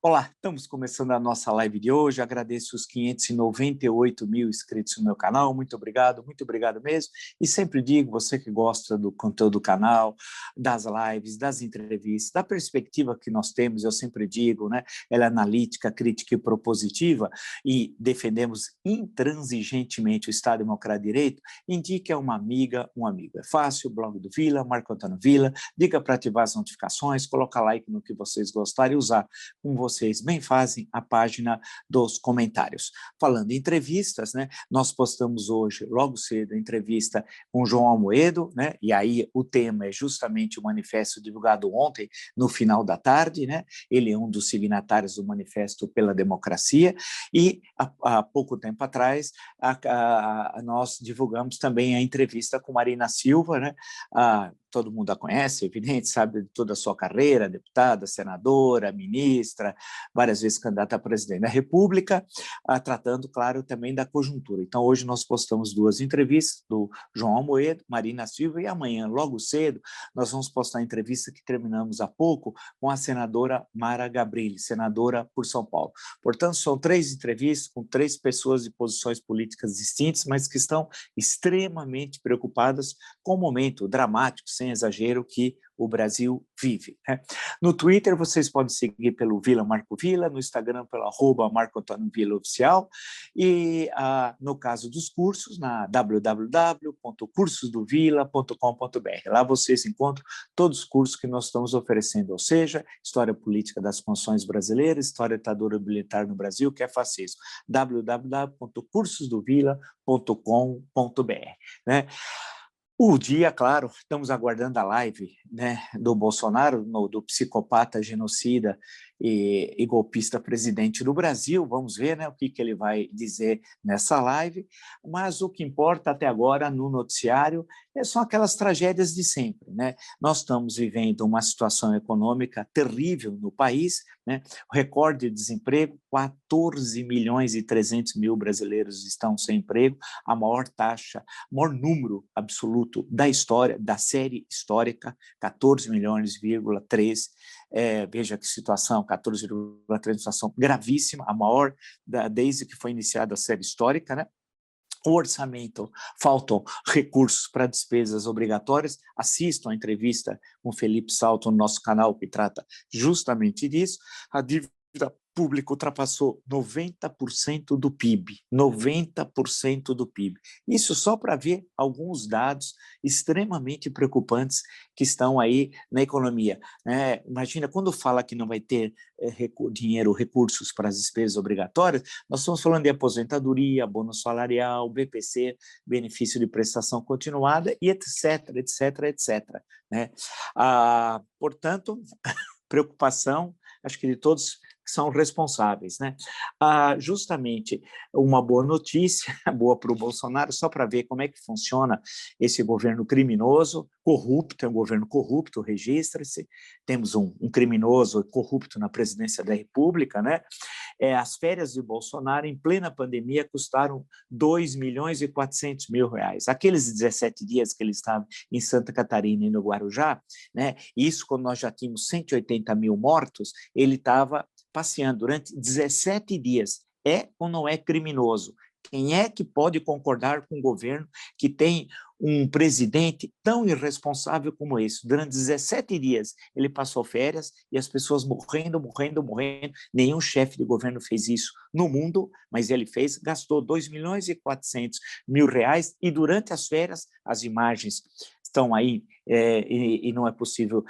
Olá, estamos começando a nossa live de hoje. Agradeço os 598 mil inscritos no meu canal. Muito obrigado mesmo. E sempre digo, você que gosta do conteúdo do canal, das lives, das entrevistas, da perspectiva que nós temos, eu sempre digo, né? Ela é analítica, crítica e propositiva, e defendemos intransigentemente o Estado Democrático de Direito. Indique a uma amiga, um amigo. É fácil, blog do Vila, Marco Antônio Vila. Diga para ativar as notificações, colocar like no que vocês gostarem e usar com vocês bem fazem a página dos comentários. Falando em entrevistas, né, nós postamos hoje, logo cedo, a entrevista com João Amoedo, né, e aí o tema é justamente o manifesto divulgado ontem, no final da tarde, né, ele é um dos signatários do Manifesto pela Democracia, e há pouco tempo atrás nós divulgamos também a entrevista com Marina Silva, né, todo mundo a conhece, evidente, sabe de toda a sua carreira, deputada, senadora, ministra, várias vezes candidata a presidente da República, tratando, claro, também da conjuntura. Então, hoje nós postamos duas entrevistas do João Amoedo, Marina Silva, e amanhã, logo cedo, nós vamos postar a entrevista que terminamos há pouco com a senadora Mara Gabrilli, senadora por São Paulo. Portanto, são três entrevistas com três pessoas de posições políticas distintas, mas que estão extremamente preocupadas com o momento dramático, sem exagero, que o Brasil vive, né? No Twitter, vocês podem seguir pelo Vila Marco Vila, no Instagram pelo @Marco Antônio Vila Oficial, e no caso dos cursos, na www.cursosdovila.com.br. Lá vocês encontram todos os cursos que nós estamos oferecendo, ou seja, História Política das Constituições Brasileiras, História da Ditadura Militar no Brasil, que é fascismo, www.cursosdovila.com.br, né? O dia, claro, estamos aguardando a live, né, do Bolsonaro, do psicopata, genocida e golpista presidente do Brasil. Vamos ver, né, o que ele vai dizer nessa live, mas o que importa até agora no noticiário são aquelas tragédias de sempre, né? Nós estamos vivendo uma situação econômica terrível no país, né? O recorde de desemprego, 14 milhões e 300 mil brasileiros estão sem emprego, a maior taxa, maior número absoluto da história, da série histórica, 14 milhões,3. Veja que situação, 14,3, situação gravíssima, a maior desde que foi iniciada a série histórica, né? O orçamento, faltam recursos para despesas obrigatórias. Assistam a entrevista com Felipe Salto no nosso canal, que trata justamente disso. A dívida pública ultrapassou 90% do PIB, 90% do PIB. Isso só para ver alguns dados extremamente preocupantes que estão aí na economia. Imagina, quando fala que não vai ter dinheiro, recursos para as despesas obrigatórias, nós estamos falando de aposentadoria, bônus salarial, BPC, benefício de prestação continuada, e etc, etc, etc, né? Portanto, preocupação, acho que de todos que são responsáveis, né? Justamente uma boa notícia, boa para o Bolsonaro, só para ver como é que funciona esse governo criminoso, corrupto, é um governo corrupto, registra-se, temos um criminoso corrupto na presidência da República, né? As férias de Bolsonaro, em plena pandemia, custaram 2 milhões e 400 mil reais. Aqueles 17 dias que ele estava em Santa Catarina e no Guarujá, né? Isso quando nós já tínhamos 180 mil mortos, ele estava passeando durante 17 dias. É ou não é criminoso? Quem é que pode concordar com um governo que tem um presidente tão irresponsável como esse? Durante 17 dias ele passou férias e as pessoas morrendo. Nenhum chefe de governo fez isso no mundo, mas ele fez, gastou 2 milhões e 400 mil reais, e durante as férias, as imagens estão aí, e não é possível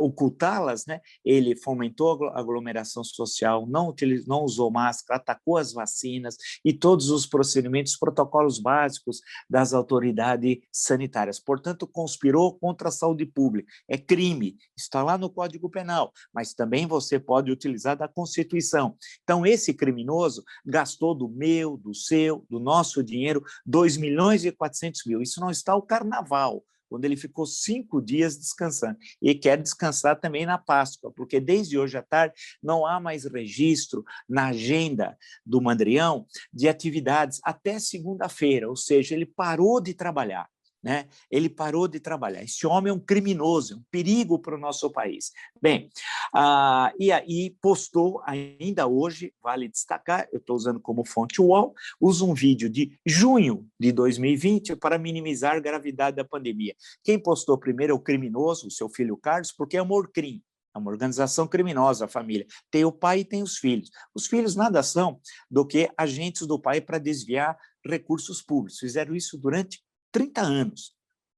ocultá-las, né? Ele fomentou a aglomeração social, não usou máscara, atacou as vacinas e todos os procedimentos, protocolos básicos das autoridades sanitárias. Portanto, conspirou contra a saúde pública. É crime, está lá no Código Penal, mas também você pode utilizar da Constituição. Então, esse criminoso gastou do meu, do seu, do nosso dinheiro, 2 milhões e 400 mil. Isso não está o carnaval, quando ele ficou 5 dias descansando. E quer descansar também na Páscoa, porque desde hoje à tarde não há mais registro na agenda do Mandrião de atividades até segunda-feira, ou seja, ele parou de trabalhar. né? Ele parou de trabalhar. Esse homem é um criminoso, um perigo para o nosso país. Bem, e aí postou ainda hoje, vale destacar, eu estou usando como fonte UOL, usa um vídeo de junho de 2020 para minimizar a gravidade da pandemia. Quem postou primeiro é o criminoso, o seu filho Carlos, porque é uma Orcrim, é uma organização criminosa, a família. Tem o pai e tem os filhos. Os filhos nada são do que agentes do pai para desviar recursos públicos. Fizeram isso durante 30 anos.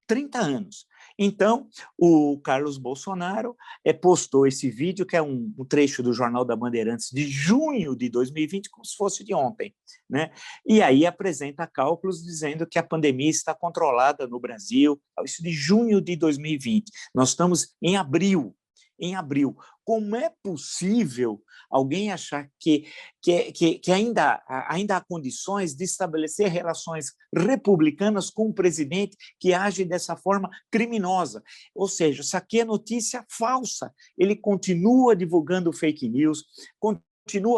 30 anos. Então, o Carlos Bolsonaro postou esse vídeo, que é um trecho do Jornal da Bandeirantes de junho de 2020, como se fosse de ontem, né? E aí apresenta cálculos dizendo que a pandemia está controlada no Brasil, isso de junho de 2020. Nós estamos em abril. Em abril. Como é possível alguém achar que ainda há condições de estabelecer relações republicanas com um presidente que age dessa forma criminosa? Ou seja, isso aqui é notícia falsa. Ele continua divulgando fake news,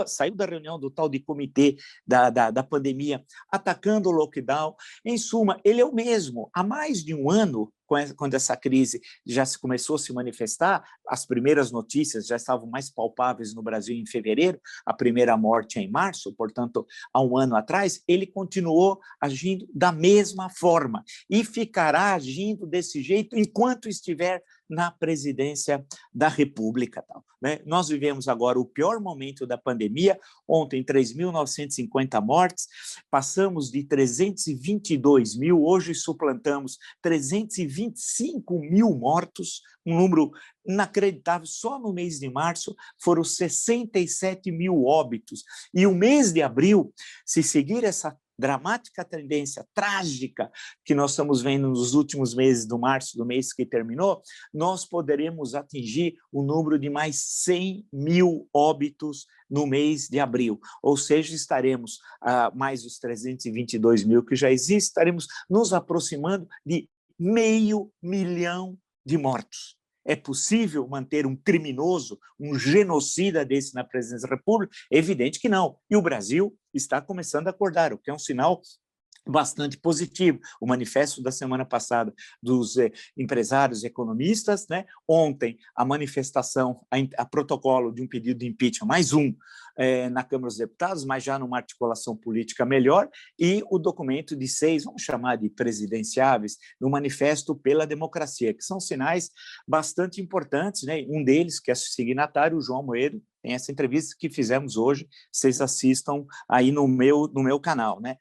saiu da reunião do tal de comitê da pandemia, atacando o lockdown. Em suma, ele é o mesmo. Há mais de um ano, quando essa crise já começou a se manifestar, as primeiras notícias já estavam mais palpáveis no Brasil em fevereiro, a primeira morte é em março, portanto, há um ano atrás, ele continuou agindo da mesma forma e ficará agindo desse jeito enquanto estiver na presidência da República. Né? Nós vivemos agora o pior momento da pandemia, ontem 3.950 mortes, passamos de 322 mil, hoje suplantamos 325 mil mortos, um número inacreditável. Só no mês de março foram 67 mil óbitos. E o mês de abril, se seguir essa dramática tendência trágica que nós estamos vendo nos últimos meses do março, do mês que terminou, nós poderemos atingir o número de mais 100 mil óbitos no mês de abril, ou seja, estaremos mais os 322 mil que já existem, estaremos nos aproximando de 500.000 de mortos. É possível manter um criminoso, um genocida desse na presidência da República? É evidente que não. E o Brasil está começando a acordar, o que é um sinal bastante positivo. O manifesto da semana passada dos empresários e economistas, né? Ontem, a manifestação, a protocolo de um pedido de impeachment, mais um, na Câmara dos Deputados, mas já numa articulação política melhor, e o documento de 6, vamos chamar de presidenciáveis, no Manifesto pela Democracia, que são sinais bastante importantes, né? Um deles, que é signatário, o João Moedo, tem essa entrevista que fizemos hoje, vocês assistam aí no meu canal, né?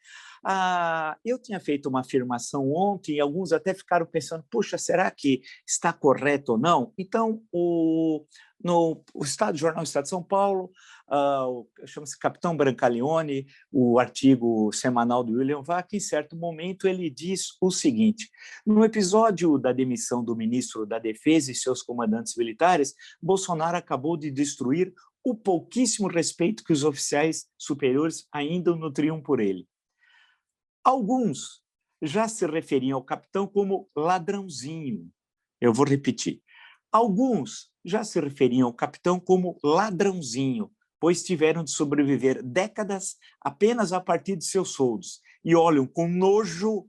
Eu tinha feito uma afirmação ontem e alguns até ficaram pensando, puxa, será que está correto ou não? Então, no Jornal Estado de São Paulo, chama-se Capitão Brancaleone, o artigo semanal do William Vac, em certo momento ele diz o seguinte: no episódio da demissão do ministro da Defesa e seus comandantes militares, Bolsonaro acabou de destruir o pouquíssimo respeito que os oficiais superiores ainda nutriam por ele. Alguns já se referiam ao capitão como ladrãozinho. Eu vou repetir. Alguns já se referiam ao capitão como ladrãozinho, pois tiveram de sobreviver décadas apenas a partir de seus soldos e olham com nojo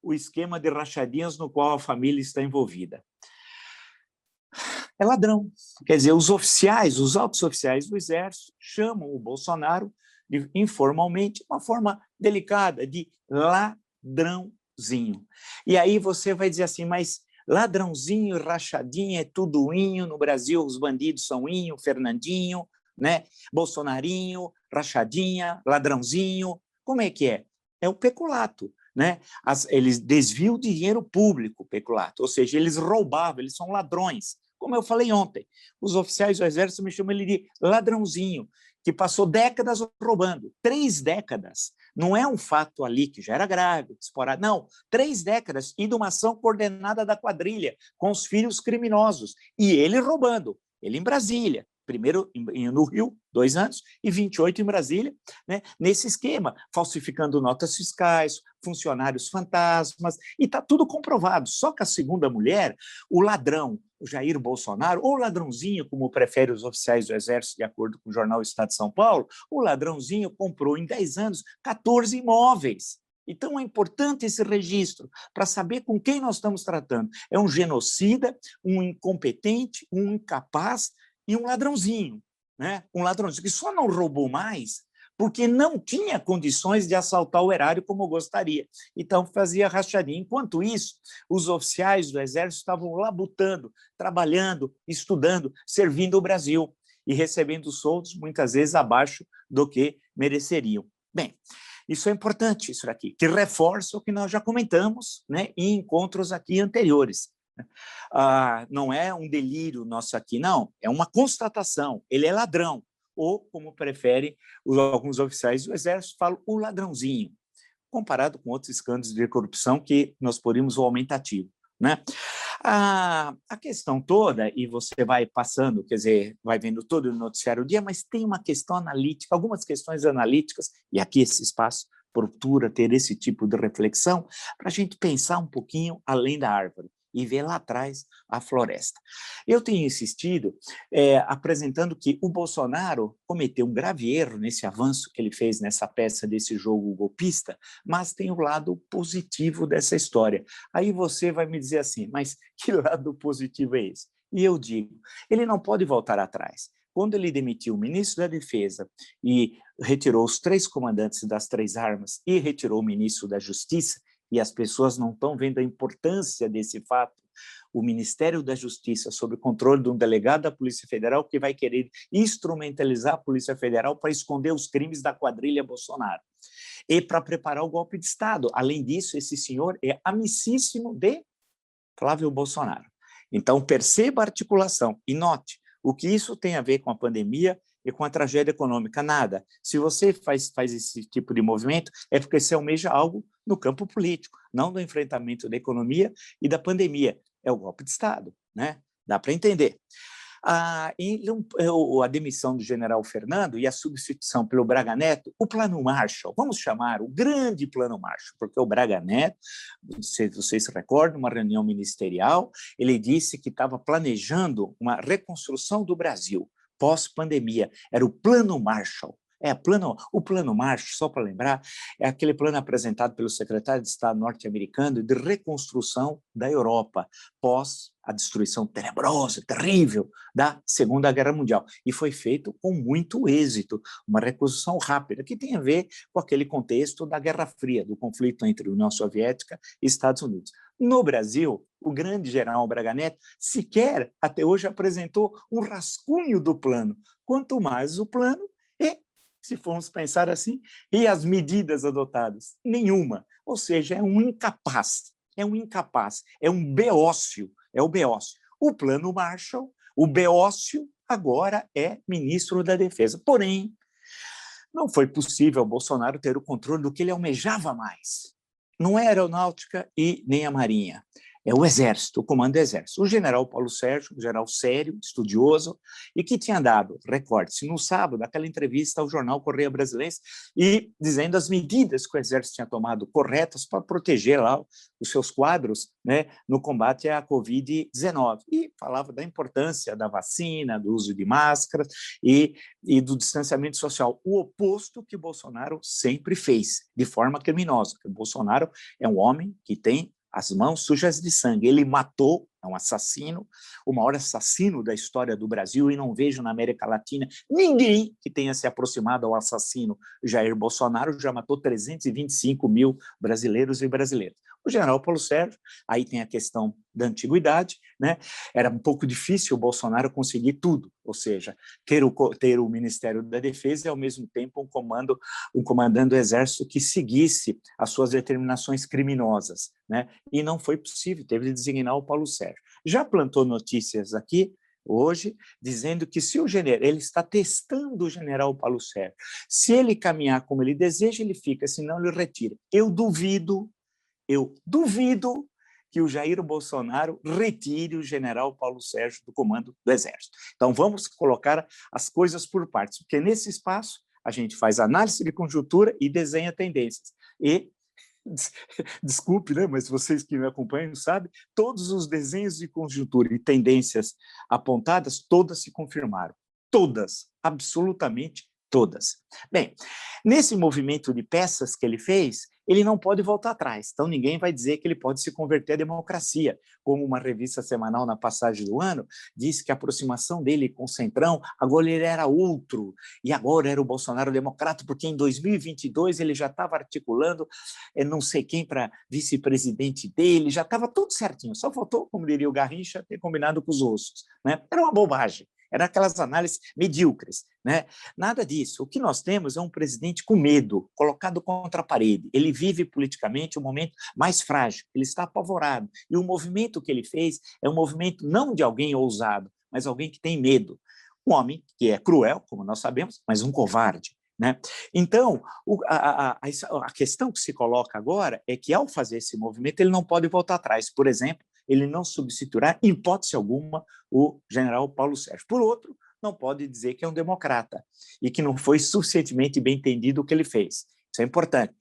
o esquema de rachadinhas no qual a família está envolvida. É ladrão. Quer dizer, os oficiais, os altos oficiais do Exército chamam o Bolsonaro informalmente, uma forma delicada, de ladrãozinho. E aí você vai dizer assim, mas ladrãozinho e rachadinha é tudo inho, no Brasil os bandidos são inho, Fernandinho, né? Bolsonarinho, rachadinha, ladrãozinho, como é que é? É o peculato, né? Eles desviam de dinheiro público, peculato, ou seja, eles roubavam, eles são ladrões. Como eu falei ontem, os oficiais do Exército me chamam ele de ladrãozinho, que passou décadas roubando, 3 décadas. Não é um fato ali que já era grave, esporádico, não, 3 décadas e de uma ação coordenada da quadrilha, com os filhos criminosos, e ele roubando, ele em Brasília, primeiro no Rio, 2 anos, e 28 em Brasília, né, nesse esquema, falsificando notas fiscais, funcionários fantasmas, e está tudo comprovado. Só que a segunda mulher, o ladrão, o Jair Bolsonaro, ou ladrãozinho, como preferem os oficiais do Exército, de acordo com o jornal Estado de São Paulo, o ladrãozinho comprou em 10 anos 14 imóveis. Então, é importante esse registro para saber com quem nós estamos tratando. É um genocida, um incompetente, um incapaz e um ladrãozinho, né? Um ladrãozinho que só não roubou mais porque não tinha condições de assaltar o erário como gostaria. Então, fazia rachadinha. Enquanto isso, os oficiais do Exército estavam labutando, trabalhando, estudando, servindo o Brasil e recebendo soldos, muitas vezes abaixo do que mereceriam. Bem, isso é importante, isso aqui, que reforça o que nós já comentamos, né, em encontros aqui anteriores. Não é um delírio nosso aqui, não, é uma constatação, ele é ladrão, ou, como preferem alguns oficiais do Exército, falam o ladrãozinho, comparado com outros escândalos de corrupção que nós poríamos o aumentativo, né? A questão toda, e você vai passando, quer dizer, vai vendo todo o noticiário do dia, mas tem uma questão analítica, algumas questões analíticas, e aqui esse espaço procura ter esse tipo de reflexão, para a gente pensar um pouquinho além da árvore e ver lá atrás a floresta. Eu tenho insistido apresentando que o Bolsonaro cometeu um grave erro nesse avanço que ele fez nessa peça desse jogo golpista, mas tem o lado positivo dessa história. Aí você vai me dizer assim, mas que lado positivo é esse? E eu digo, ele não pode voltar atrás. Quando ele demitiu o ministro da Defesa e retirou os 3 comandantes das 3 armas e retirou o ministro da Justiça, e as pessoas não estão vendo a importância desse fato, o Ministério da Justiça, sob o controle de um delegado da Polícia Federal, que vai querer instrumentalizar a Polícia Federal para esconder os crimes da quadrilha Bolsonaro e para preparar o golpe de Estado. Além disso, esse senhor é amicíssimo de Flávio Bolsonaro. Então, perceba a articulação e note o que isso tem a ver com a pandemia e com a tragédia econômica. Nada. Se você faz esse tipo de movimento, é porque você almeja algo no campo político, não no enfrentamento da economia e da pandemia. É o golpe de Estado, né? Dá para entender. A demissão do general Fernando e a substituição pelo Braga Neto, o plano Marshall, vamos chamar o grande plano Marshall, porque o Braga Neto, se vocês se recordam, uma reunião ministerial, ele disse que estava planejando uma reconstrução do Brasil pós-pandemia, era o plano Marshall. O plano Marshall, só para lembrar, é aquele plano apresentado pelo secretário de Estado norte-americano de reconstrução da Europa pós a destruição tenebrosa, terrível da Segunda Guerra Mundial. E foi feito com muito êxito, uma reconstrução rápida, que tem a ver com aquele contexto da Guerra Fria, do conflito entre a União Soviética e Estados Unidos. No Brasil, o grande general Braga Neto sequer, até hoje, apresentou um rascunho do plano, quanto mais o plano e, se formos pensar assim, e as medidas adotadas? Nenhuma. Ou seja, é um incapaz, é um beócio, é o beócio. O plano Marshall, o beócio, agora é ministro da Defesa. Porém, não foi possível ao Bolsonaro ter o controle do que ele almejava mais. Não é a aeronáutica e nem a marinha. É o Exército, o comando do Exército. O general Paulo Sérgio, um general sério, estudioso, e que tinha dado, recorde-se, no sábado, aquela entrevista ao jornal Correio Brasilense, e dizendo as medidas que o Exército tinha tomado corretas para proteger lá os seus quadros, né, no combate à Covid-19. E falava da importância da vacina, do uso de máscaras e do distanciamento social, o oposto que Bolsonaro sempre fez, de forma criminosa. Porque Bolsonaro é um homem que tem as mãos sujas de sangue. Ele matou, é um assassino, o maior assassino da história do Brasil, e não vejo na América Latina ninguém que tenha se aproximado ao assassino Jair Bolsonaro. Já matou 325 mil brasileiros e brasileiras. O general Paulo Sérgio, aí tem a questão da antiguidade, né? Era um pouco difícil o Bolsonaro conseguir tudo, ou seja, ter o Ministério da Defesa e, ao mesmo tempo, um comandante do Exército que seguisse as suas determinações criminosas, né? E não foi possível, teve de designar o Paulo Sérgio. Já plantou notícias aqui, hoje, dizendo que se o general, ele está testando o general Paulo Sérgio, se ele caminhar como ele deseja, ele fica, senão ele retira. Eu duvido que o Jair Bolsonaro retire o general Paulo Sérgio do comando do Exército. Então, vamos colocar as coisas por partes, porque nesse espaço a gente faz análise de conjuntura e desenha tendências. E, desculpe, né, mas vocês que me acompanham sabem, todos os desenhos de conjuntura e tendências apontadas, todas se confirmaram. Todas, absolutamente todas. Bem, nesse movimento de peças que ele fez, ele não pode voltar atrás. Então, ninguém vai dizer que ele pode se converter à democracia. Como uma revista semanal, na passagem do ano, disse que a aproximação dele com o Centrão, agora ele era outro, e agora era o Bolsonaro democrata, porque em 2022 ele já estava articulando não sei quem para vice-presidente dele, já estava tudo certinho, só faltou, como diria o Garrincha, ter combinado com os ossos, né? Era uma bobagem. Eram aquelas análises medíocres, né? Nada disso. O que nós temos é um presidente com medo, colocado contra a parede. Ele vive politicamente um momento mais frágil, ele está apavorado. E o movimento que ele fez é um movimento não de alguém ousado, mas alguém que tem medo. Um homem que é cruel, como nós sabemos, mas um covarde, né? Então, a questão que se coloca agora é que, ao fazer esse movimento, ele não pode voltar atrás. Por exemplo, ele não substituirá, em hipótese alguma, o general Paulo Sérgio. Por outro, não pode dizer que é um democrata e que não foi suficientemente bem entendido o que ele fez. Isso é importante.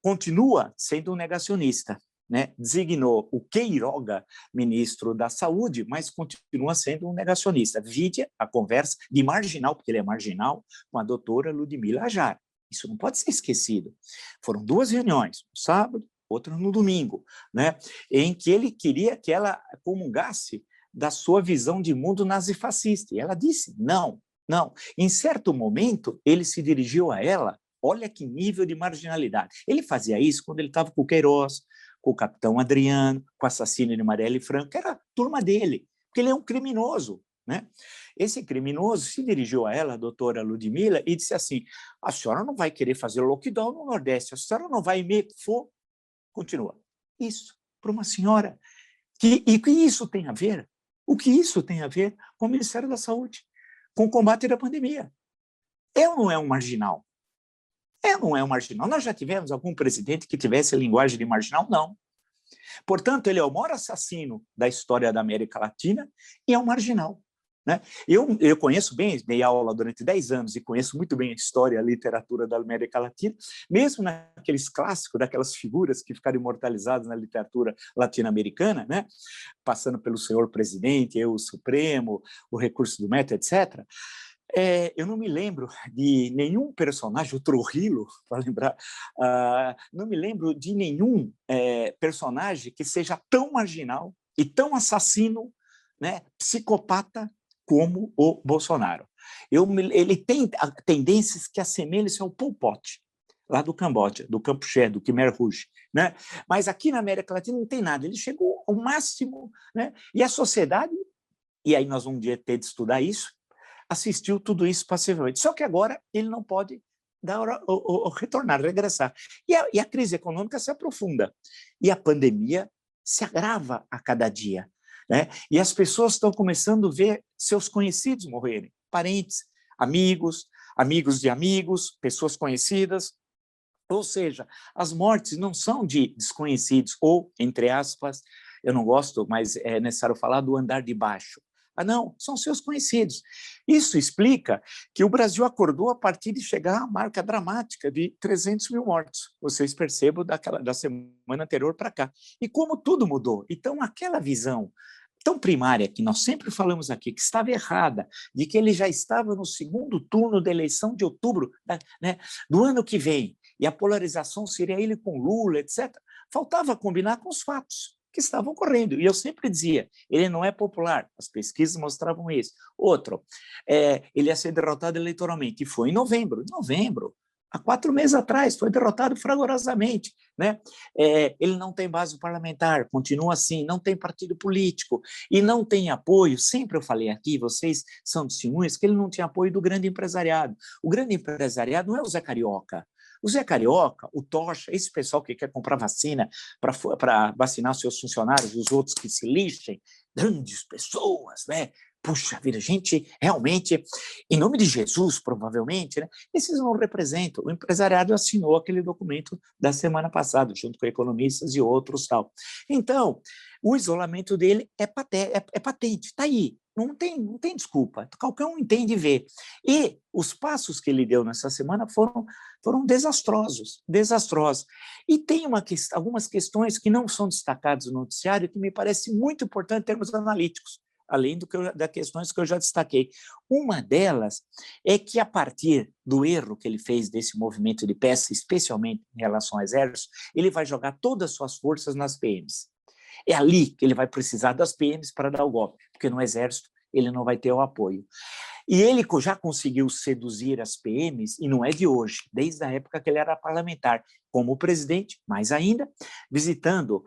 Continua sendo um negacionista, né? Designou o Queiroga ministro da Saúde, mas continua sendo um negacionista. Vide a conversa de marginal, porque ele é marginal, com a doutora Ludmila Ajar. Isso não pode ser esquecido. Foram 2 reuniões, no sábado, outra no domingo, né? Em que ele queria que ela comungasse da sua visão de mundo nazifascista. E ela disse, não, não. Em certo momento, ele se dirigiu a ela, olha que nível de marginalidade. Ele fazia isso quando ele estava com o Queiroz, com o capitão Adriano, com o assassino de Marielle Franco, que era a turma dele, porque ele é um criminoso, né? Esse criminoso se dirigiu a ela, a doutora Ludmila, e disse assim, a senhora não vai querer fazer lockdown no Nordeste, a senhora não vai me... Continua. Isso, para uma senhora. E que isso tem a ver? O que isso tem a ver com o Ministério da Saúde, com o combate da pandemia? É ou não é um marginal? É ou não é um marginal? Nós já tivemos algum presidente que tivesse a linguagem de marginal? Não. Portanto, ele é o maior assassino da história da América Latina e é um marginal, né? Eu conheço bem, dei aula durante 10 anos e conheço muito bem a história e a literatura da América Latina, mesmo naqueles clássicos, daquelas figuras que ficaram imortalizadas na literatura latino-americana, né? Passando pelo senhor presidente, eu, o Supremo, o recurso do método, etc., eu não me lembro de nenhum personagem, o Trujillo, para lembrar, não me lembro de nenhum personagem que seja tão marginal e tão assassino, né, psicopata, como o Bolsonaro. Ele tem tendências que assemelham-se ao Pol Pot, lá do Camboja, do Campuchê, do Khmer Rouge, né? Mas aqui na América Latina não tem nada, ele chegou ao máximo, né? E a sociedade, e aí nós vamos ter de estudar isso, assistiu tudo isso passivamente. Só que agora ele não pode retornar, regressar. E a crise econômica se aprofunda. E a pandemia se agrava a cada dia, né? E as pessoas estão começando a ver seus conhecidos morrerem, parentes, amigos, amigos de amigos, pessoas conhecidas. Ou seja, as mortes não são de desconhecidos, ou, entre aspas, eu não gosto, mas é necessário falar do andar de baixo. Não, são seus conhecidos. Isso explica que o Brasil acordou a partir de chegar à marca dramática de 300 mil mortos. Vocês percebam da semana anterior para cá. E como tudo mudou. Então, aquela visão tão primária que nós sempre falamos aqui, que estava errada, de que ele já estava no segundo turno da eleição de outubro, né, do ano que vem, e a polarização seria ele com Lula, etc., faltava combinar com os fatos que estavam ocorrendo. E eu sempre dizia, ele não é popular, as pesquisas mostravam isso. Outro, ele ia ser derrotado eleitoralmente, e foi em novembro, há 4 meses atrás, foi derrotado fragorosamente, né? Ele não tem base parlamentar, continua assim, não tem partido político e não tem apoio. Sempre eu falei aqui, vocês são testemunhas, que ele não tinha apoio do grande empresariado. O grande empresariado não é o Zé Carioca. O Zé Carioca, o Tocha, esse pessoal que quer comprar vacina para vacinar seus funcionários, os outros que se lixem, grandes pessoas, né? Puxa vida, gente, realmente, em nome de Jesus, provavelmente, né, esses não representam. O empresariado assinou aquele documento da semana passada, junto com economistas e outros tal. Então, o isolamento dele é patente, está aí, não tem desculpa, qualquer um entende e vê. E os passos que ele deu nessa semana foram desastrosos. E tem algumas questões que não são destacadas no noticiário que me parece muito importante em termos analíticos. além das questões que eu já destaquei. Uma delas é que, a partir do erro que ele fez desse movimento de peça, especialmente em relação ao Exército, ele vai jogar todas as suas forças nas PMs. É ali que ele vai precisar das PMs para dar o golpe, porque no Exército ele não vai ter o apoio. E ele já conseguiu seduzir as PMs, e não é de hoje, desde a época que ele era parlamentar, como presidente, mais ainda, visitando,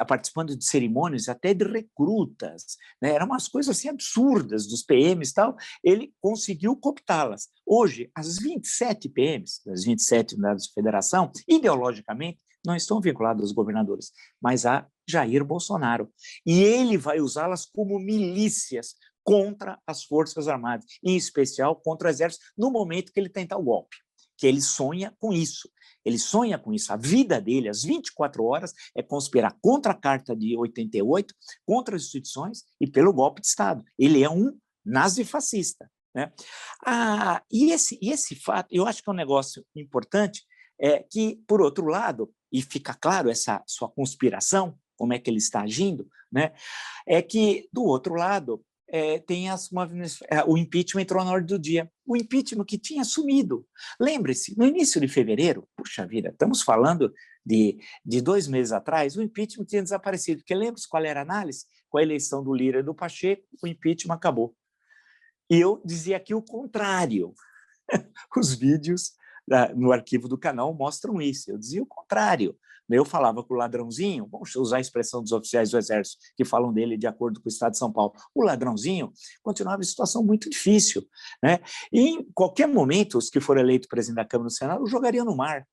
participando de cerimônias até de recrutas, né? Eram umas coisas assim absurdas dos PMs e tal, ele conseguiu cooptá-las. Hoje, as 27 PMs, das 27 unidades de federação, ideologicamente, não estão vinculadas aos governadores, mas a Jair Bolsonaro. E ele vai usá-las como milícias contra as Forças Armadas, em especial contra o Exército, no momento que ele tentar o golpe, que ele sonha com isso. Ele sonha com isso. A vida dele, às 24 horas, é conspirar contra a Carta de 88, contra as instituições e pelo golpe de Estado. Ele é um nazifascista, né? E esse fato, eu acho que é um negócio importante, que, por outro lado, e fica claro essa sua conspiração, como é que ele está agindo, né? É que, do outro lado, tem o impeachment entrou na ordem do dia. O impeachment que tinha sumido. Lembre-se, no início de fevereiro, puxa vida, estamos falando de 2 meses atrás, o impeachment tinha desaparecido, porque lembra-se qual era a análise? Com a eleição do Lira e do Pacheco, o impeachment acabou. E eu dizia aqui o contrário. Os vídeos no arquivo do canal mostram isso. Eu dizia o contrário. Eu falava com o ladrãozinho, vamos usar a expressão dos oficiais do Exército, que falam dele de acordo com o Estado de São Paulo. O ladrãozinho continuava em situação muito difícil, né? E, em qualquer momento, os que forem eleitos presidente da Câmara e do Senado o jogariam no mar.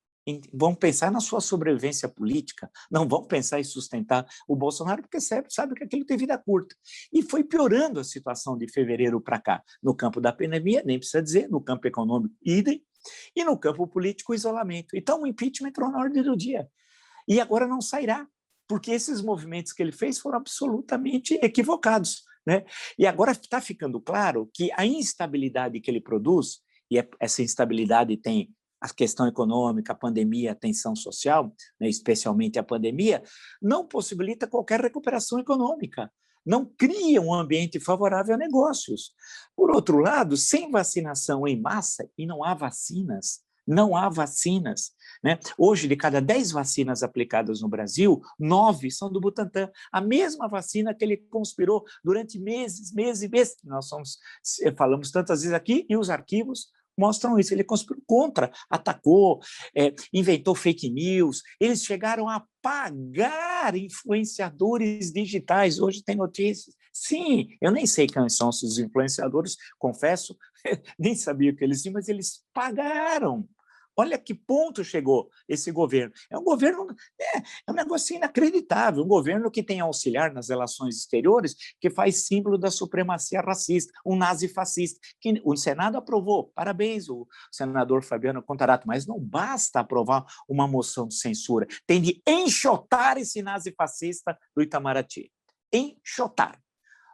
Vão pensar na sua sobrevivência política, não vão pensar em sustentar o Bolsonaro, porque sabe que aquilo tem vida curta. E foi piorando a situação de fevereiro para cá. No campo da pandemia, nem precisa dizer, no campo econômico, idem, e no campo político, o isolamento. Então, o impeachment entrou na ordem do dia. E agora não sairá, porque esses movimentos que ele fez foram absolutamente equivocados, né? E agora está ficando claro que a instabilidade que ele produz, e essa instabilidade tem a questão econômica, a pandemia, a tensão social, né, especialmente a pandemia, não possibilita qualquer recuperação econômica, não cria um ambiente favorável a negócios. Por outro lado, sem vacinação em massa, e não há vacinas, né? Hoje, de cada 10 vacinas aplicadas no Brasil, 9 são do Butantan, a mesma vacina que ele conspirou durante meses e meses. Nós falamos tantas vezes aqui, e os arquivos mostram isso. Ele conspirou contra, atacou, inventou fake news. Eles chegaram a pagar influenciadores digitais. Hoje tem notícias. Sim, eu nem sei quem são esses influenciadores, confesso, nem sabia o que eles tinham, mas eles pagaram. Olha que ponto chegou esse governo. É um governo, é um negócio inacreditável, um governo que tem auxiliar nas relações exteriores, que faz símbolo da supremacia racista, um nazifascista, que o Senado aprovou. Parabéns, o senador Fabiano Contarato, mas não basta aprovar uma moção de censura, tem de enxotar esse nazifascista do Itamaraty. Enxotar.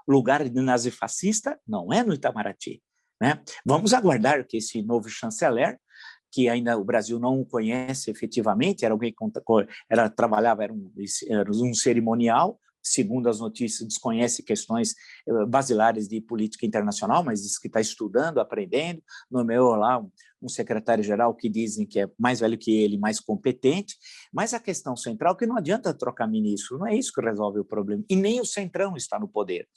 Lugar de nazifascista não é no Itamaraty, né? Vamos aguardar que esse novo chanceler, que ainda o Brasil não conhece efetivamente, era alguém que trabalhava, era um cerimonial, segundo as notícias, desconhece questões basilares de política internacional, mas diz que está estudando, aprendendo, nomeou lá um secretário-geral que dizem que é mais velho que ele, mais competente, mas a questão central é que não adianta trocar ministro, não é isso que resolve o problema, e nem o Centrão está no poder.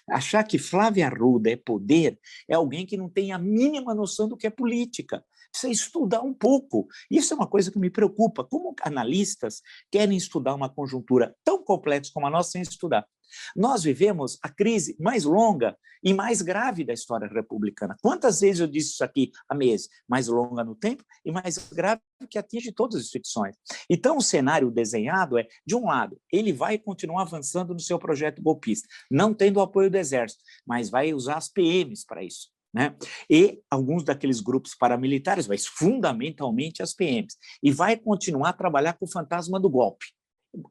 Achar que Flávia Arruda é poder é alguém que não tem a mínima noção do que é política, precisa estudar um pouco. Isso é uma coisa que me preocupa. Como analistas querem estudar uma conjuntura tão complexa como a nossa sem estudar? Nós vivemos a crise mais longa e mais grave da história republicana. Quantas vezes eu disse isso aqui há meses? Mais longa no tempo e mais grave, que atinge todas as instituições. Então, o cenário desenhado é, de um lado, ele vai continuar avançando no seu projeto golpista, não tendo o apoio do Exército, mas vai usar as PMs para isso, né? E alguns daqueles grupos paramilitares, mas fundamentalmente as PMs, e vai continuar a trabalhar com o fantasma do golpe.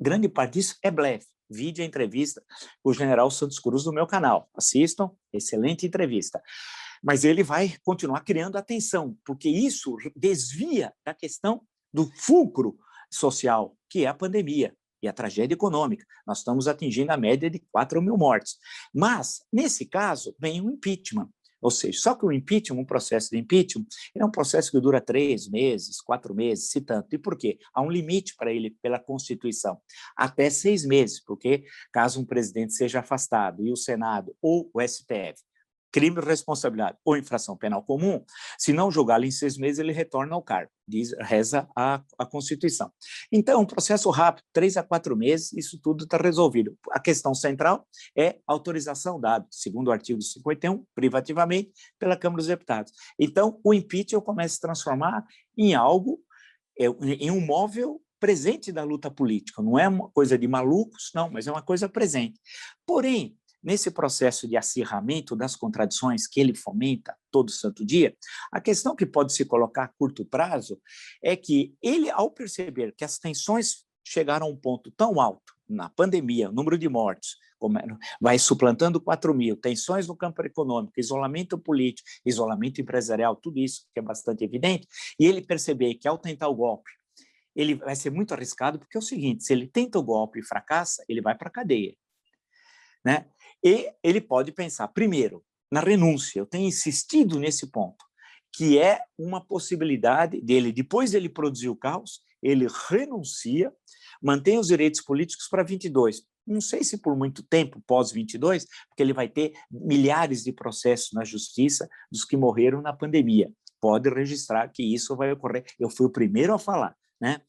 Grande parte disso é blefe. Vídeo a entrevista com o general Santos Cruz no meu canal. Assistam, excelente entrevista. Mas ele vai continuar criando atenção, porque isso desvia da questão do fulcro social, que é a pandemia. e a tragédia econômica. Nós estamos atingindo a média de 4 mil mortes. Mas, nesse caso, vem o impeachment. Ou seja, só que o impeachment, um processo de impeachment, é um processo que dura 3 meses, 4 meses, se tanto. E por quê? Há um limite para ele pela Constituição. Até 6 meses, porque caso um presidente seja afastado e o Senado ou o STF crime de responsabilidade ou infração penal comum, se não julgá-lo em 6 meses, ele retorna ao cargo, reza a Constituição. Então, um processo rápido, 3 a 4 meses, isso tudo está resolvido. A questão central é autorização dada, segundo o artigo 51, privativamente, pela Câmara dos Deputados. Então, o impeachment começa a se transformar em algo, em um móvel presente da luta política. Não é uma coisa de malucos, não, mas é uma coisa presente. Porém, nesse processo de acirramento das contradições que ele fomenta todo santo dia, a questão que pode se colocar a curto prazo é que ele, ao perceber que as tensões chegaram a um ponto tão alto, na pandemia, o número de mortes vai suplantando 4 mil, tensões no campo econômico, isolamento político, isolamento empresarial, tudo isso que é bastante evidente, e ele perceber que ao tentar o golpe, ele vai ser muito arriscado, porque é o seguinte, se ele tenta o golpe e fracassa, ele vai para a cadeia. Né? E ele pode pensar, primeiro, na renúncia. Eu tenho insistido nesse ponto, que é uma possibilidade dele, depois dele produzir o caos, ele renuncia, mantém os direitos políticos para 22. Não sei se por muito tempo, pós-22, porque ele vai ter milhares de processos na justiça dos que morreram na pandemia. Pode registrar que isso vai ocorrer. Eu fui o primeiro a falar. Né?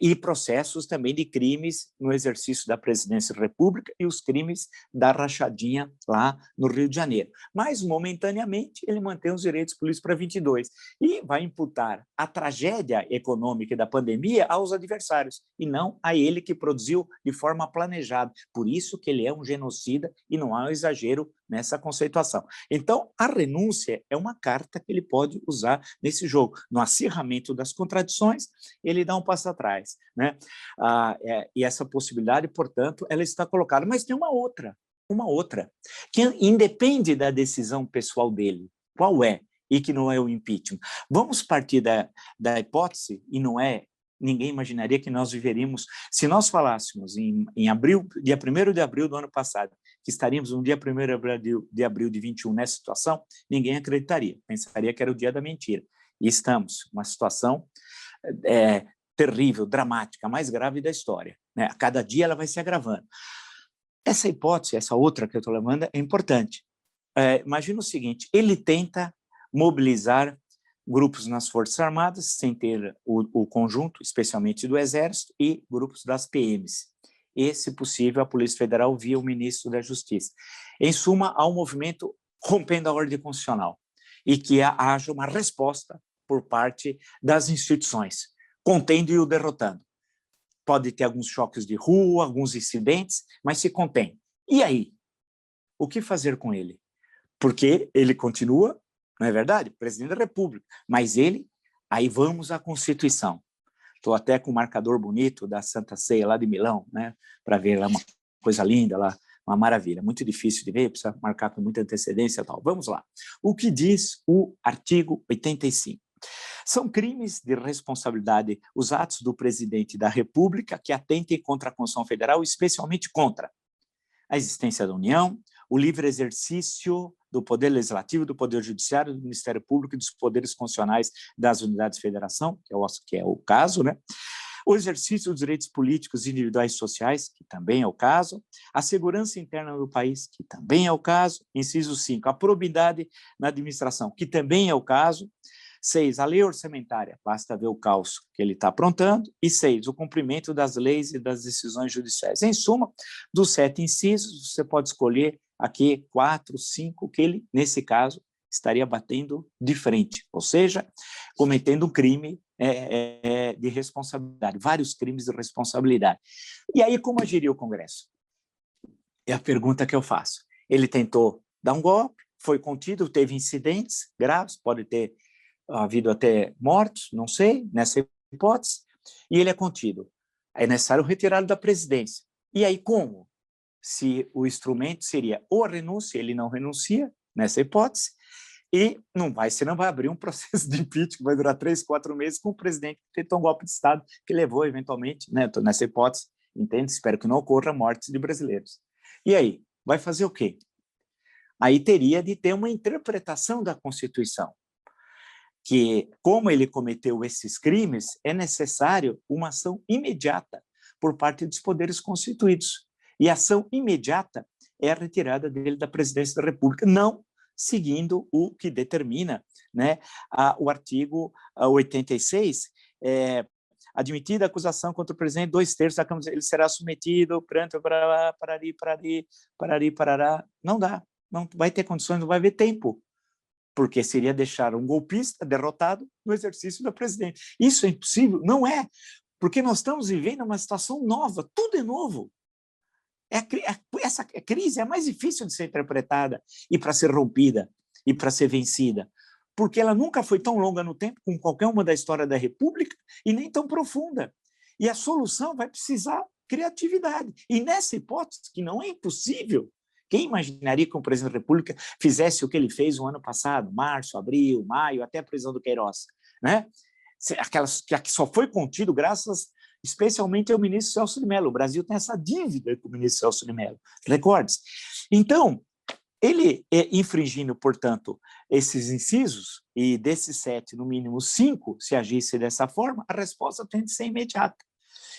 E processos também de crimes no exercício da presidência da República e os crimes da rachadinha lá no Rio de Janeiro. Mas, momentaneamente, ele mantém os direitos políticos para 22 e vai imputar a tragédia econômica da pandemia aos adversários e não a ele que produziu de forma planejada. Por isso que ele é um genocida e não há um exagero nessa conceituação. Então, a renúncia é uma carta que ele pode usar nesse jogo. No acirramento das contradições, ele dá um passo atrás. Né? E essa possibilidade, portanto, ela está colocada. Mas tem uma outra, que independe da decisão pessoal dele. Qual é? E que não é o impeachment. Vamos partir da hipótese, e não é, ninguém imaginaria que nós viveríamos, se nós falássemos em abril, dia 1º de abril do ano passado, que estaríamos no dia 1º de abril de 21 nessa situação, ninguém acreditaria, pensaria que era o dia da mentira. E estamos numa situação terrível, dramática, a mais grave da história. Né? A cada dia ela vai se agravando. Essa hipótese, essa outra que eu estou levando, é importante. Imagina o seguinte, ele tenta mobilizar grupos nas Forças Armadas, sem ter o conjunto, especialmente do Exército, e grupos das PMs. E, se possível, a Polícia Federal via o ministro da Justiça. Em suma, há um movimento rompendo a ordem constitucional e que haja uma resposta por parte das instituições, contendo e o derrotando. Pode ter alguns choques de rua, alguns incidentes, mas se contém. E aí? O que fazer com ele? Porque ele continua, não é verdade? Presidente da República, mas ele, aí vamos à Constituição. Estou até com um marcador bonito da Santa Ceia lá de Milão, né, para ver lá uma coisa linda, lá, uma maravilha. Muito difícil de ver, precisa marcar com muita antecedência e tal. Vamos lá. O que diz o artigo 85? São crimes de responsabilidade os atos do presidente da República que atentem contra a Constituição Federal, especialmente contra a existência da União, o livre exercício do Poder Legislativo, do Poder Judiciário, do Ministério Público e dos poderes constitucionais das unidades de federação, que é o caso, né? O exercício dos direitos políticos individuais e sociais, que também é o caso, a segurança interna do país, que também é o caso, inciso 5, a probidade na administração, que também é o caso, 6, a lei orçamentária, basta ver o caos que ele está aprontando, e 6, o cumprimento das leis e das decisões judiciais. Em suma, dos 7 incisos, você pode escolher aqui 4, 5, que ele, nesse caso, estaria batendo de frente, ou seja, cometendo um crime de responsabilidade, vários crimes de responsabilidade. E aí, como agiria o Congresso? É a pergunta que eu faço. Ele tentou dar um golpe, foi contido, teve incidentes graves, pode ter havido até mortos, não sei, nessa hipótese, e ele é contido. É necessário retirá-lo da presidência. E aí como? Se o instrumento seria ou a renúncia, ele não renuncia, nessa hipótese, e você não vai abrir um processo de impeachment que vai durar 3, 4 meses com o presidente que tentou um golpe de Estado que levou, eventualmente, né, nessa hipótese, entende? Espero que não ocorra mortes de brasileiros. E aí, vai fazer o quê? Aí teria de ter uma interpretação da Constituição, que, como ele cometeu esses crimes, é necessário uma ação imediata por parte dos poderes constituídos. E a ação imediata é a retirada dele da presidência da República, não seguindo o que determina, né, o artigo 86, admitida a acusação contra o presidente, 2/3 da Câmara, ele será submetido perante parará. Não dá, não vai ter condições, não vai haver tempo, porque seria deixar um golpista derrotado no exercício da presidência. Isso é impossível? Não é, porque nós estamos vivendo uma situação nova, tudo é novo. Essa crise é mais difícil de ser interpretada e para ser rompida e para ser vencida, porque ela nunca foi tão longa no tempo como qualquer uma da história da República e nem tão profunda. E a solução vai precisar criatividade. E nessa hipótese, que não é impossível, quem imaginaria que o presidente da República fizesse o que ele fez no ano passado, março, abril, maio, até a prisão do Queiroz, né? Que só foi contido graças especialmente ao ministro Celso de Mello. O Brasil tem essa dívida com o ministro Celso de Mello, recorde-se. Então, ele infringindo, portanto, esses incisos, e desses 7, no mínimo 5, se agisse dessa forma, a resposta tem de ser imediata.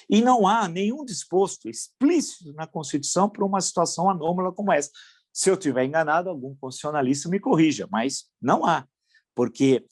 E não há nenhum disposto explícito na Constituição para uma situação anômala como essa. Se eu estiver enganado, algum constitucionalista me corrija, mas não há, porque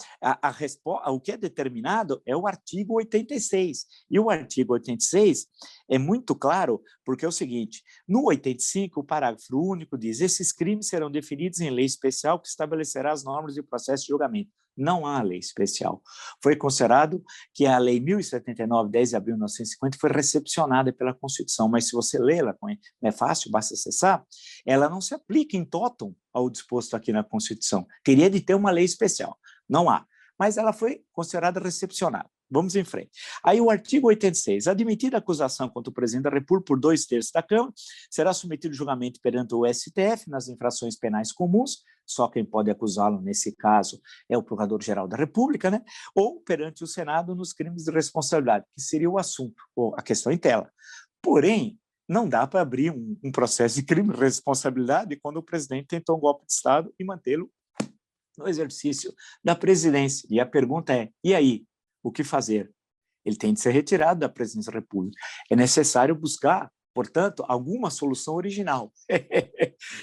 o que é determinado é o artigo 86. E o artigo 86 é muito claro, porque é o seguinte: no 85, o parágrafo único diz: esses crimes serão definidos em lei especial que estabelecerá as normas de processo de julgamento. Não há lei especial. Foi considerado que a Lei 1079, 10 de abril de 1950, foi recepcionada pela Constituição, mas se você lê-la, é fácil, basta acessar, ela não se aplica em totum ao disposto aqui na Constituição. Teria de ter uma lei especial. Não há. Mas ela foi considerada recepcionada. Vamos em frente. Aí o artigo 86. Admitida a acusação contra o presidente da República por 2/3 da Câmara, será submetido ao julgamento perante o STF nas infrações penais comuns, só quem pode acusá-lo nesse caso é o Procurador-Geral da República, né? Ou perante o Senado nos crimes de responsabilidade, que seria o assunto, ou a questão em tela. Porém, não dá para abrir um processo de crime de responsabilidade quando o presidente tentou um golpe de Estado e mantê-lo no exercício da presidência. E a pergunta é, e aí? O que fazer? Ele tem de ser retirado da presidência da República. É necessário buscar, portanto, alguma solução original.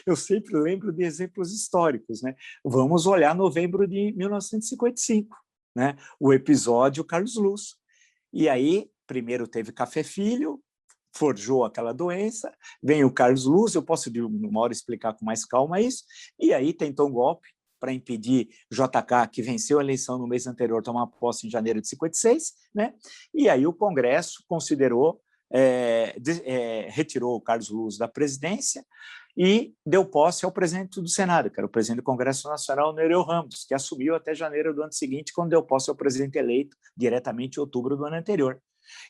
Eu sempre lembro de exemplos históricos, né? Vamos olhar novembro de 1955, né? O episódio Carlos Luz. E aí, primeiro teve Café Filho, forjou aquela doença, vem o Carlos Luz, eu posso de uma hora explicar com mais calma isso, e aí tentou um golpe para impedir JK, que venceu a eleição no mês anterior, tomar posse em janeiro de 56, né? E aí o Congresso considerou, retirou o Carlos Luz da presidência e deu posse ao presidente do Senado, que era o presidente do Congresso Nacional, Nereu Ramos, que assumiu até janeiro do ano seguinte, quando deu posse ao presidente eleito diretamente em outubro do ano anterior.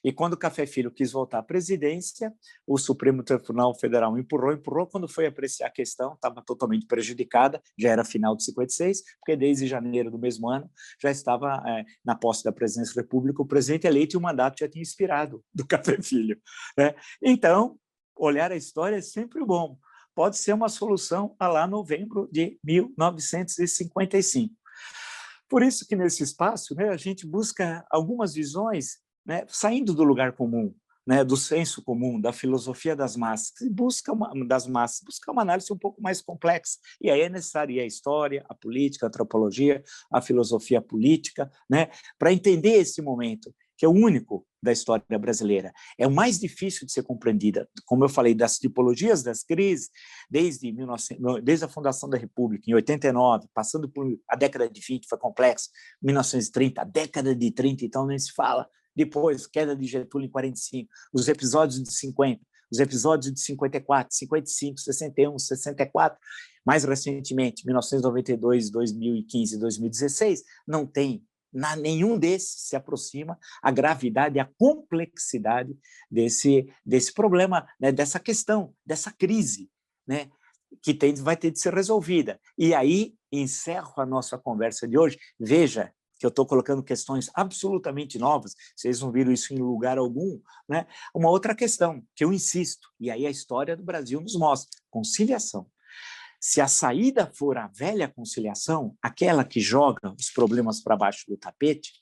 E quando o Café Filho quis voltar à presidência, o Supremo Tribunal Federal empurrou, quando foi apreciar a questão, estava totalmente prejudicada, já era final de 56, porque desde janeiro do mesmo ano já estava na posse da presidência da República o presidente eleito e o mandato já tinha expirado do Café Filho, né? Então, olhar a história é sempre bom. Pode ser uma solução a lá novembro de 1955. Por isso que nesse espaço, né, a gente busca algumas visões, né, saindo do lugar comum, né, do senso comum, da filosofia das massas, e busca uma análise um pouco mais complexa. E aí é necessária a história, a política, a antropologia, a filosofia política, né, para entender esse momento, que é o único da história brasileira. É o mais difícil de ser compreendida. Como eu falei, das tipologias das crises, desde a fundação da República, em 89, passando por a década de 20, foi complexo, 1930, a década de 30, então nem se fala. Depois, queda de Getúlio em 45, os episódios de 50, os episódios de 54, 55, 61, 64, mais recentemente, 1992, 2015, 2016, não tem, nenhum desses se aproxima a gravidade e a complexidade desse problema, né, dessa questão, dessa crise, né, que vai ter de ser resolvida. E aí, encerro a nossa conversa de hoje. Veja que eu estou colocando questões absolutamente novas, vocês não viram isso em lugar algum, né? Uma outra questão, que eu insisto, e aí a história do Brasil nos mostra, conciliação. Se a saída for a velha conciliação, aquela que joga os problemas para baixo do tapete,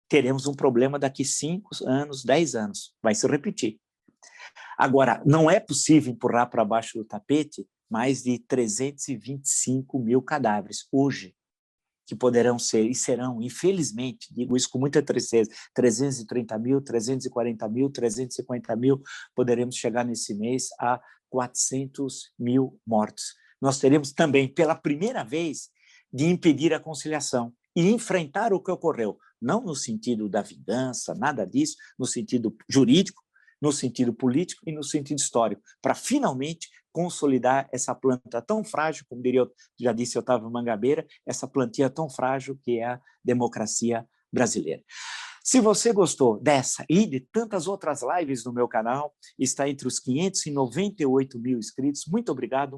teremos um problema daqui 5 anos, 10 anos, vai se repetir. Agora, não é possível empurrar para baixo do tapete mais de 325 mil cadáveres hoje, que poderão ser e serão, infelizmente, digo isso com muita tristeza, 330 mil, 340 mil, 350 mil, poderemos chegar nesse mês a 400 mil mortos. Nós teremos também, pela primeira vez, de impedir a conciliação e enfrentar o que ocorreu, não no sentido da vingança, nada disso, no sentido jurídico, no sentido político e no sentido histórico, para finalmente consolidar essa planta tão frágil, como diria, já disse Otávio Mangabeira, essa plantinha tão frágil que é a democracia brasileira. Se você gostou dessa e de tantas outras lives no meu canal, está entre os 598 mil inscritos, muito obrigado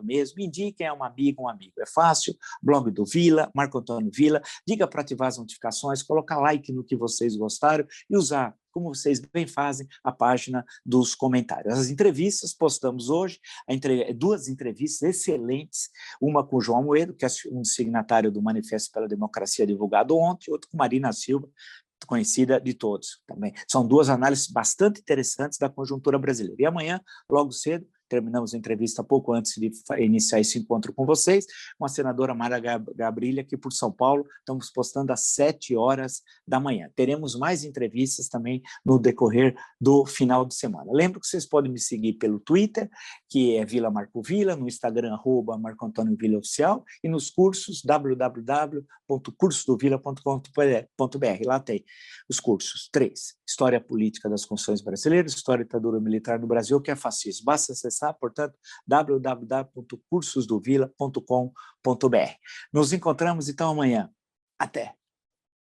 mesmo. Indiquem a uma amiga, um amigo. É fácil, blog do Vila, Marco Antônio Vila, diga para ativar as notificações, colocar like no que vocês gostaram e usar, como vocês bem fazem, a página dos comentários. As entrevistas postamos hoje, duas entrevistas excelentes, uma com o João Amoedo, que é um signatário do Manifesto pela Democracia divulgado ontem, outra com Marina Silva, conhecida de todos também. São duas análises bastante interessantes da conjuntura brasileira. E amanhã, logo cedo, terminamos a entrevista pouco antes de iniciar esse encontro com vocês, com a senadora Mara Gabrilha, aqui por São Paulo, estamos postando às 7 horas da manhã. Teremos mais entrevistas também no decorrer do final de semana. Lembro que vocês podem me seguir pelo Twitter, que é Vila Marco Vila, no Instagram, @Marco Antônio Vila Oficial, e nos cursos, www.cursodovila.com.br. Lá tem os cursos 3, História Política das Constituições Brasileiras, História e Ditadura Militar no Brasil, que é fascismo. Basta acessar, portanto, www.cursosdovila.com.br. Nos encontramos, então, amanhã. Até!